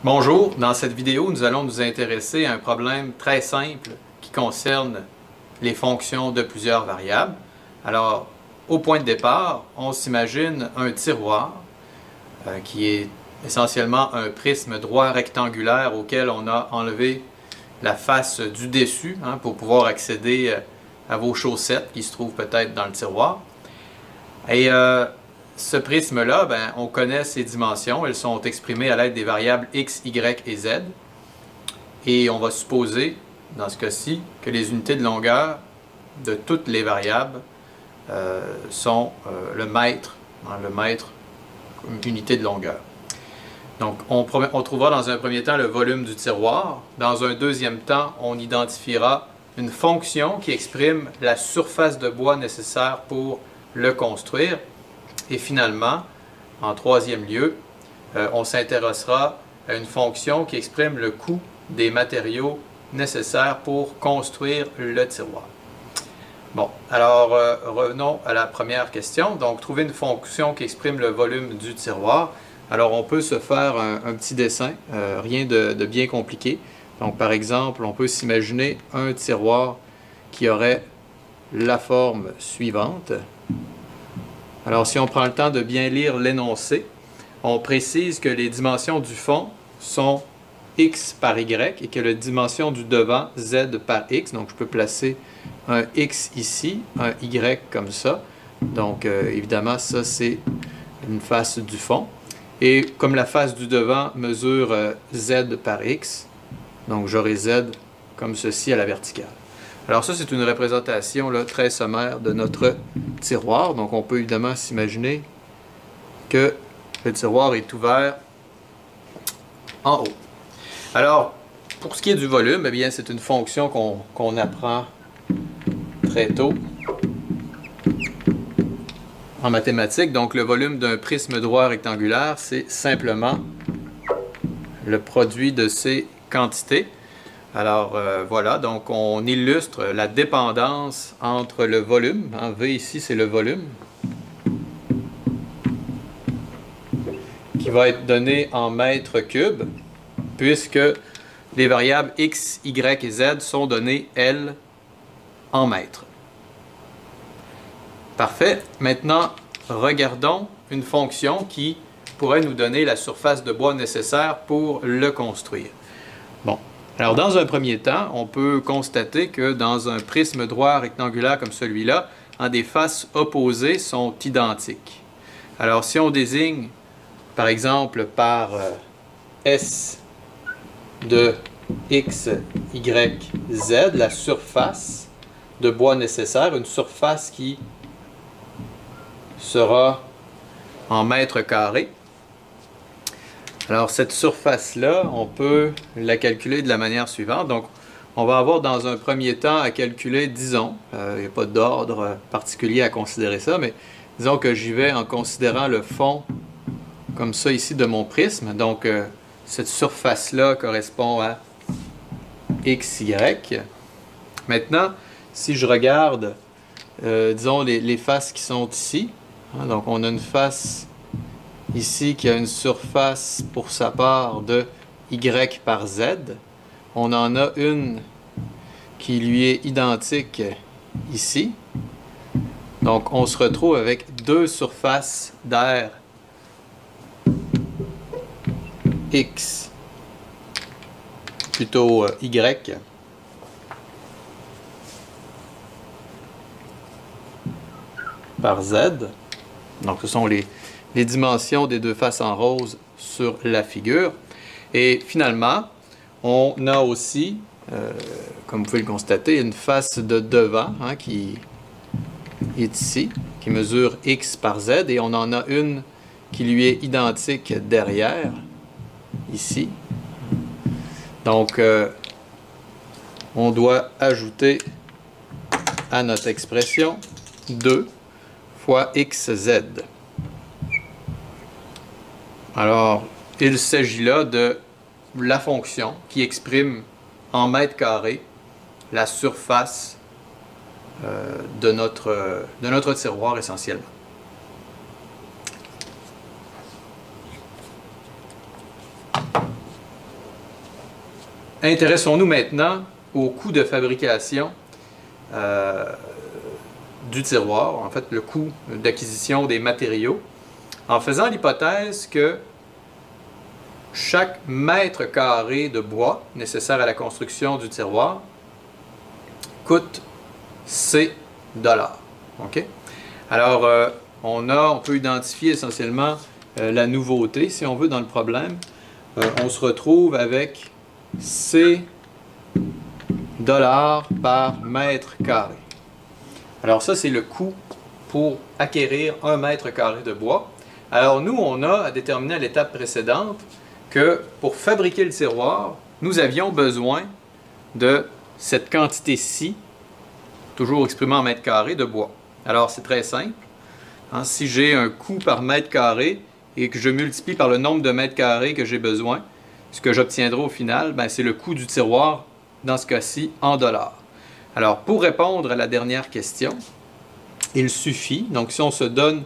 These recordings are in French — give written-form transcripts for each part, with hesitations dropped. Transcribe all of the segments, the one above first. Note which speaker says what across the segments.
Speaker 1: Bonjour, dans cette vidéo, nous allons nous intéresser à un problème très simple qui concerne les fonctions de plusieurs variables. Alors, au point de départ, on s'imagine un tiroir qui est essentiellement un prisme droit rectangulaire auquel on a enlevé la face du dessus pour pouvoir accéder à vos chaussettes qui se trouvent peut-être dans le tiroir. Et ce prisme-là, on connaît ses dimensions. Elles sont exprimées à l'aide des variables x, y et z. Et on va supposer, dans ce cas-ci, que les unités de longueur de toutes les variables sont le mètre comme unité de longueur. Donc, on trouvera dans un premier temps le volume du tiroir. Dans un deuxième temps, on identifiera une fonction qui exprime la surface de bois nécessaire pour le construire. Et finalement, en troisième lieu, on s'intéressera à une fonction qui exprime le coût des matériaux nécessaires pour construire le tiroir. Bon, alors revenons à la première question. Donc, trouver une fonction qui exprime le volume du tiroir. Alors, on peut se faire un petit dessin, rien de bien compliqué. Donc, par exemple, on peut s'imaginer un tiroir qui aurait la forme suivante. Alors, si on prend le temps de bien lire l'énoncé, on précise que les dimensions du fond sont x par y et que la dimension du devant, z par x. Donc, je peux placer un x ici, un y comme ça. Donc, évidemment, ça, c'est une face du fond. Et comme la face du devant mesure z par x, donc j'aurai z comme ceci à la verticale. Alors ça, c'est une représentation là, très sommaire de notre tiroir. Donc on peut évidemment s'imaginer que le tiroir est ouvert en haut. Alors, pour ce qui est du volume, eh bien, c'est une fonction qu'on apprend très tôt en mathématiques. Donc le volume d'un prisme droit rectangulaire, c'est simplement le produit de ces quantités. Alors voilà, donc on illustre la dépendance entre le volume, V ici c'est le volume, qui va être donné en mètres cubes, puisque les variables x, y et z sont données, elles, en mètres. Parfait. Maintenant, regardons une fonction qui pourrait nous donner la surface de bois nécessaire pour le construire. Bon. Alors, dans un premier temps, on peut constater que dans un prisme droit rectangulaire comme celui-là, des faces opposées sont identiques. Alors, si on désigne, par exemple, par S de X, Y, Z, la surface de bois nécessaire, une surface qui sera en mètres carrés. Alors, cette surface-là, on peut la calculer de la manière suivante. Donc, on va avoir dans un premier temps à calculer, disons, il n'y a pas d'ordre particulier à considérer ça, mais disons que j'y vais en considérant le fond comme ça ici de mon prisme. Donc, cette surface-là correspond à XY. Maintenant, si je regarde, disons, les faces qui sont ici, donc on a une face ici qui a une surface pour sa part de Y par Z. On en a une qui lui est identique ici. Donc on se retrouve avec deux surfaces d'aire X, plutôt Y, par Z. Donc ce sont les dimensions des deux faces en rose sur la figure. Et finalement, on a aussi, comme vous pouvez le constater, une face de devant qui est ici, qui mesure X par Z, et on en a une qui lui est identique derrière, ici. Donc, on doit ajouter à notre expression 2 fois XZ. Alors, il s'agit là de la fonction qui exprime en mètres carrés la surface de notre tiroir essentiellement. Intéressons-nous maintenant au coût de fabrication du tiroir, en fait le coût d'acquisition des matériaux, en faisant l'hypothèse que chaque mètre carré de bois nécessaire à la construction du tiroir coûte C $. OK? Alors, on peut identifier essentiellement la nouveauté, si on veut, dans le problème. On se retrouve avec C $ par mètre carré. Alors ça, c'est le coût pour acquérir 1 mètre carré de bois. Alors nous, on a à déterminer à l'étape précédente que pour fabriquer le tiroir, nous avions besoin de cette quantité-ci, toujours exprimée en mètres carrés, de bois. Alors c'est très simple. Hein, si j'ai un coût par mètre carré et que je multiplie par le nombre de mètres carrés que j'ai besoin, ce que j'obtiendrai au final, c'est le coût du tiroir, dans ce cas-ci, en dollars. Alors, pour répondre à la dernière question, il suffit, donc si on se donne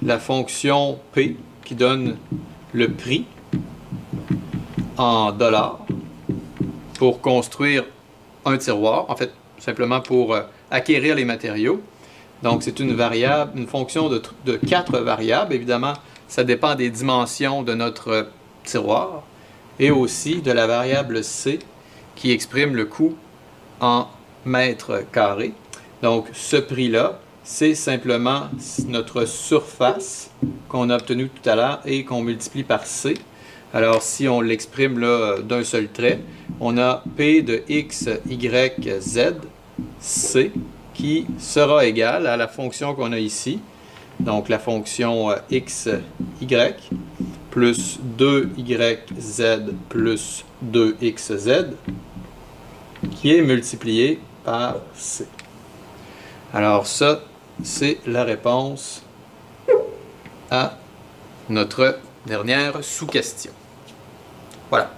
Speaker 1: la fonction P qui donne le prix en dollars pour construire un tiroir, en fait, simplement pour acquérir les matériaux. Donc, c'est une variable, une fonction de 4 variables. Évidemment, ça dépend des dimensions de notre tiroir et aussi de la variable C qui exprime le coût en mètres carrés. Donc, ce prix-là, c'est simplement notre surface qu'on a obtenue tout à l'heure et qu'on multiplie par C. Alors, si on l'exprime d'un seul trait, on a P de X, Y, Z, C, qui sera égal à la fonction qu'on a ici. Donc, la fonction X, Y, plus 2YZ plus 2XZ, qui est multiplié par C. Alors ça, c'est la réponse à notre dernière sous-question. Voilà.